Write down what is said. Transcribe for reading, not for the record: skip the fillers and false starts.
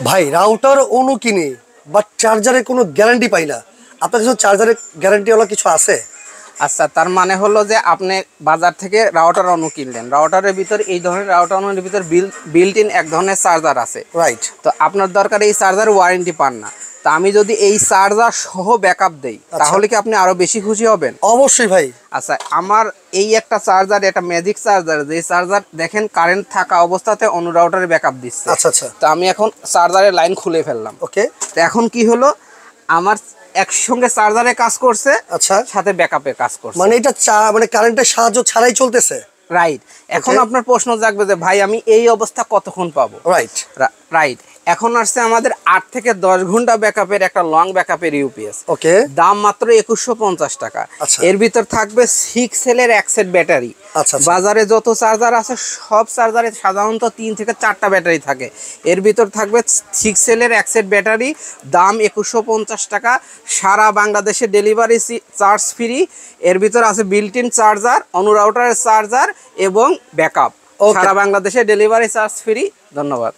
ভাই রাউটার অনু কিনে বাট চার্জারের কোনো গ্যারান্টি পাই না, আপনার কাছে চার্জারের গ্যারান্টিওয়ালা কিছু আছে? আচ্ছা, তার মানে হলো যে আপনি বাজার থেকে রাউটার অন্য কিনলেন, রাউটারের ভিতর এই ধরনের রাউটার অন্যের ভিতর বিল্ট ইন এক ধরনের চার্জার আছে, রাইট। তো আপনার দরকার এই চার্জার ওয়ারেন্টি পান না, তা আমি যদি এই চার্জার সহ ব্যাকআপ দেই তাহলে কি আপনি আরো বেশি খুশি হবেন? অবশ্যই ভাই। আচ্ছা, আমার এই একটা চার্জার, এটা ম্যাজিক চার্জার, যে চার্জার দেখেন কারেন্ট থাকা অবস্থাতে অন্য রাউটারে ব্যাকআপ দিচ্ছে। আচ্ছা আচ্ছা, তো আমি এখন চার্জারের লাইন খুলে ফেললাম। ওকে। তো এখন কি হলো, আমার একসঙ্গে চার্জারে কাজ করছে, আচ্ছা, সাথে ব্যাকআপে কাজ করছে, মানে এটা মানে কারেন্টের সাহায্য ছাড়াই চলতেছে। রাইট। এখন আপনার প্রশ্ন জাগবে যে ভাই আমি এই অবস্থা কতক্ষণ পাবো? Right right. এখন আসছে আমাদের 8 থেকে 10 ঘন্টা ব্যাকআপের একটা লং ব্যাকআপের ইউপিএস। ওকে। দাম মাত্র 2150 টাকা। আচ্ছা। এর ভিতর থাকবে 6 সেলের এক সেট ব্যাটারি। আচ্ছা, বাজারে যত চার্জার আছে সব চার্জারে সাধারণত 3 থেকে 4টা ব্যাটারি থাকে, এর ভিতর থাকবে 6 সেলের এক সেট ব্যাটারি। দাম 2150 টাকা, সারা বাংলাদেশে ডেলিভারি চার্জ ফ্রি। এর ভিতর আছে বিল্ট ইন চার্জার, অনুরাউটারের চার্জার এবং ব্যাকআপ। সারা বাংলাদেশে ডেলিভারি চার্জ ফ্রি। ধন্যবাদ।